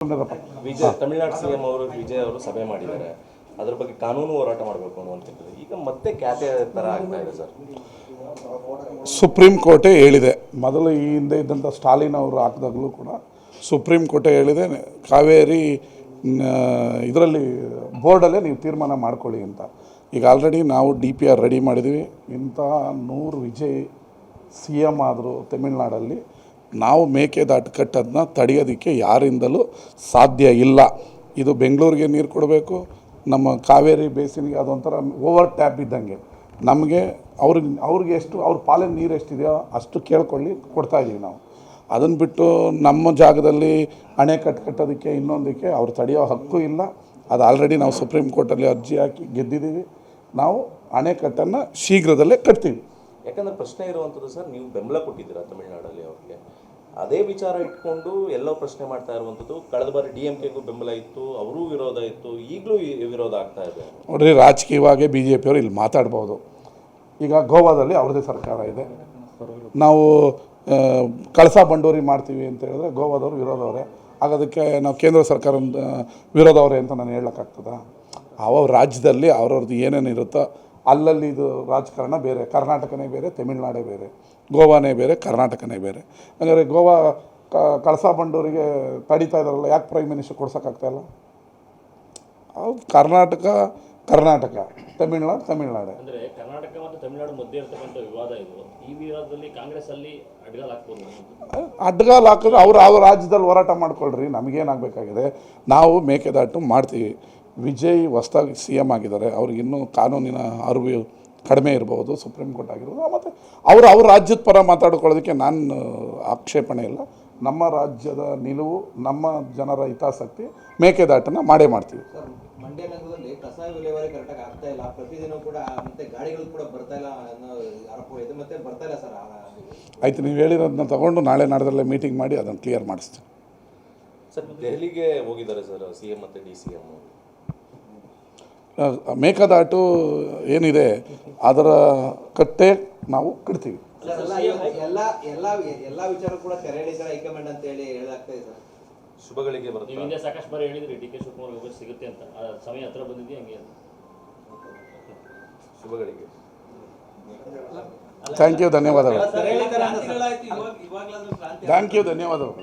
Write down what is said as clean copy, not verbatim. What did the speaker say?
Vijay Tamil Nadu CM ಅವರು ವಿಜಯ್ ಅವರು ಸಭೆ ಮಾಡಿದ್ದಾರೆ. ಅದರ ಬಗ್ಗೆ ಕಾನೂನು ಹೋರಾಟ ಮಾಡಬೇಕು ಅನ್ನುವಂಥದ್ದು ಈಗ ಮತ್ತೆ ಖ್ಯಾತೆ ಥರ ಆಗ್ತಾ ಇದೆ ಸರ್. ಸುಪ್ರೀಂ ಕೋರ್ಟೇ ಹೇಳಿದೆ, ಮೊದಲು ಈ ಹಿಂದೆ ಇದ್ದಂಥ ಸ್ಟಾಲಿನ್ ಅವರು ಹಾಕಿದಾಗಲೂ ಕೂಡ ಸುಪ್ರೀಂ ಕೋರ್ಟೇ ಹೇಳಿದೆ, ಕಾವೇರಿ ಇದರಲ್ಲಿ ಬೋರ್ಡಲ್ಲೇ ನೀವು ತೀರ್ಮಾನ ಮಾಡ್ಕೊಳ್ಳಿ ಅಂತ. ಈಗ ಆಲ್ರೆಡಿ ನಾವು DPR ರೆಡಿ ಮಾಡಿದ್ವಿ. ಇಂಥ 100 ವಿಜಯ್ CM ಆದರೂ ತಮಿಳ್ನಾಡಲ್ಲಿ ನಾವು ಮೇಕೆದಾಟು ಕಟ್ಟೋದನ್ನ ತಡೆಯೋದಕ್ಕೆ ಯಾರಿಂದಲೂ ಸಾಧ್ಯ ಇಲ್ಲ. ಇದು ಬೆಂಗಳೂರಿಗೆ ನೀರು ಕೊಡಬೇಕು, ನಮ್ಮ ಕಾವೇರಿ ಬೇಸಿನ್ಗೆ ಅದೊಂಥರ ಓವರ್ ಟ್ಯಾಪ್ ಇದ್ದಂಗೆ. ನಮಗೆ ಅವ್ರಿಗೆ ಎಷ್ಟು ಅವ್ರ ಪಾಲಿನ ನೀರು ಎಷ್ಟಿದೆಯೋ ಅಷ್ಟು ಕೇಳ್ಕೊಳ್ಳಿ ಕೊಡ್ತಾಯಿದ್ದೀವಿ ನಾವು. ಅದನ್ನು ಬಿಟ್ಟು ನಮ್ಮ ಜಾಗದಲ್ಲಿ ಅಣೆಕಟ್ಟು ಕಟ್ಟೋದಕ್ಕೆ ಇನ್ನೊಂದಕ್ಕೆ ಅವ್ರು ತಡೆಯೋ ಹಕ್ಕು ಇಲ್ಲ. ಅದು ಆಲ್ರೆಡಿ ನಾವು ಸುಪ್ರೀಂ ಕೋರ್ಟಲ್ಲಿ ಅರ್ಜಿ ಹಾಕಿ ಗೆದ್ದಿದ್ದೀವಿ. ನಾವು ಅಣೆಕಟ್ಟನ್ನು ಶೀಘ್ರದಲ್ಲೇ ಕಟ್ತೀವಿ. ಯಾಕಂದರೆ ಪ್ರಶ್ನೆ ಇರುವಂಥದ್ದು ಸರ್, ನೀವು ಬೆಂಬಲ ಕೊಟ್ಟಿದ್ದೀರಾ ತಮಿಳುನಾಡಲ್ಲಿ ಅವ್ರಿಗೆ, ಅದೇ ವಿಚಾರ ಇಟ್ಕೊಂಡು ಎಲ್ಲೋ ಪ್ರಶ್ನೆ ಮಾಡ್ತಾ ಇರುವಂಥದ್ದು. ಕಳೆದ ಬಾರಿ DMKಗೂ ಬೆಂಬಲ ಇತ್ತು, ಅವರೂ ವಿರೋಧ ಇತ್ತು, ಈಗಲೂ ವಿರೋಧ ಆಗ್ತಾ ಇದೆ. ನೋಡ್ರಿ, ರಾಜಕೀಯವಾಗಿ BJP ಅವರು ಇಲ್ಲಿ ಮಾತಾಡ್ಬೋದು. ಈಗ ಗೋವಾದಲ್ಲಿ ಅವ್ರದ್ದೇ ಸರ್ಕಾರ ಇದೆ, ನಾವು ಕಳಸಾ ಬಂಡೂರಿ ಮಾಡ್ತೀವಿ ಅಂತ ಹೇಳಿದ್ರೆ ಗೋವಾದವರು ವಿರೋಧವರೇ, ಆಗೋದಕ್ಕೆ ನಾವು ಕೇಂದ್ರ ಸರ್ಕಾರದ ವಿರೋಧವರೇ ಅಂತ ನಾನು ಹೇಳೋಕ್ಕಾಗ್ತದ? ಅವ್ರ ರಾಜ್ಯದಲ್ಲಿ ಅವ್ರವ್ರದ್ದು ಏನೇನು ಇರುತ್ತೋ ಅಲ್ಲಲ್ಲಿ ಇದು ರಾಜಕಾರಣ ಬೇರೆ, ಕರ್ನಾಟಕನೇ ಬೇರೆ, ತಮಿಳ್ನಾಡೇ ಬೇರೆ, ಗೋವಾನೇ ಬೇರೆ, ಕರ್ನಾಟಕನೇ ಬೇರೆ. ಹಾಗಾದರೆ ಗೋವಾ ಕಳಸಾ ಬಂಡೂರಿಗೆ ತಡೀತಾ ಇದ್ದಾರಲ್ಲ, ಯಾಕೆ ಪ್ರೈಮ್ ಮಿನಿಸ್ಟರ್ ಕೊಡ್ಸೋಕ್ಕಾಗ್ತಾಯಿಲ್ಲ? ಅವ್ರು ಕರ್ನಾಟಕ ತಮಿಳ್ನಾಡು ಅಂದರೆ ಕರ್ನಾಟಕ ಮತ್ತು ತಮಿಳುನಾಡು ಮಧ್ಯೆ ಇರ್ತಕ್ಕಂಥ ವಿವಾದ ಇದು. ಈ ವಿವಾದದಲ್ಲಿ ಕಾಂಗ್ರೆಸ್ ಅಲ್ಲಿ ಅಡ್ಗಾಲ್ ಹಾಕ್ಬೋದು. ಅಡ್ಗಾಲ್ ಹಾಕಿದ್ರೆ ಅವ್ರು ರಾಜ್ಯದಲ್ಲಿ ಹೋರಾಟ ಮಾಡ್ಕೊಳ್ರಿ, ನಮಗೇನಾಗಬೇಕಾಗಿದೆ? ನಾವು ಮೇಕೆದಾಟು ಮಾಡ್ತೀವಿ. ವಿಜಯ್ ಹೊಸ್ದಾಗಿ CM ಆಗಿದ್ದಾರೆ, ಅವ್ರಿಗಿನ್ನೂ ಕಾನೂನಿನ ಅರಿವು ಕಡಿಮೆ ಇರ್ಬೋದು, ಸುಪ್ರೀಂ ಕೋರ್ಟ್ ಆಗಿರ್ಬೋದು. ಮತ್ತು ಅವ್ರ ರಾಜ್ಯದ ಪರ ಮಾತಾಡ್ಕೊಳ್ಳೋದಕ್ಕೆ ನಾನು ಆಕ್ಷೇಪಣೆ ಇಲ್ಲ. ನಮ್ಮ ರಾಜ್ಯದ ನಿಲುವು, ನಮ್ಮ ಜನರ ಹಿತಾಸಕ್ತಿ, ಮೇಕೆದಾಟನ್ನು ಮಾಡೇ ಮಾಡ್ತೀವಿ. ಮಂಡ್ಯ ನಗರದಲ್ಲಿ ಕಸ ವಿಲೇವಾರಿ ಕರೆಕ್ಟಾಗಿ ಆಗ್ತಾ ಇಲ್ಲ, ಪ್ರತಿದಿನ ಕೂಡ ಮತ್ತೆ ಗಾಡಿಗಳು ಕೂಡ ಬರ್ತಾ ಇಲ್ಲ ಅನ್ನೋ ಆರೋಪ ಇದೆ, ಮತ್ತೆ ಬರ್ತಾ ಇಲ್ಲ ಸರ್. ಆಯ್ತು, ನೀವು ಹೇಳಿರೋದನ್ನ ತಗೊಂಡು ನಾಳೆ ನಾಡ್ದಲ್ಲೇ ಮೀಟಿಂಗ್ ಮಾಡಿ ಅದನ್ನು ಕ್ಲಿಯರ್ ಮಾಡಿಸ್ತೀನಿ. ಸರ್, ದೆಹಲಿಗೆ ಹೋಗಿದ್ದಾರೆ ಸರ್ CM ಮತ್ತು DCM. ಮೇಕೆದಾಟು ಏನಿದೆ ಅದರ ಕಟ್ಟೆ ನಾವು ಕಟ್ತೀವಿ. ಎಲ್ಲ ವಿಚಾರ ಕೂಡ ತೆರಳಿದ್ದಾರೆ ಹೈಕಮಾಂಡ್ ಅಂತ ಹೇಳಿ ಹೇಳಲಾಗ್ತಾ ಇದೆ ಸರ್. ಶುಭಗಳಿಗೆ ಬರುತ್ತೆ. ನೀವು ಹಿಂದೆ ಸಾಕಷ್ಟು ಬಾರಿ ಹೇಳಿದ್ರಿ DK ಶಿವಕುಮಾರ್ ಹೋಗಿ ಸಿಗುತ್ತೆ ಅಂತ, ಸಮಯ ಹತ್ರ ಬಂದಿದೆ ಹಂಗೆ. ಶುಭಗಳಿಗೆ. ಥ್ಯಾಂಕ್ ಯು, ಧನ್ಯವಾದಗಳು. ಥ್ಯಾಂಕ್ ಯು, ಧನ್ಯವಾದಗಳು.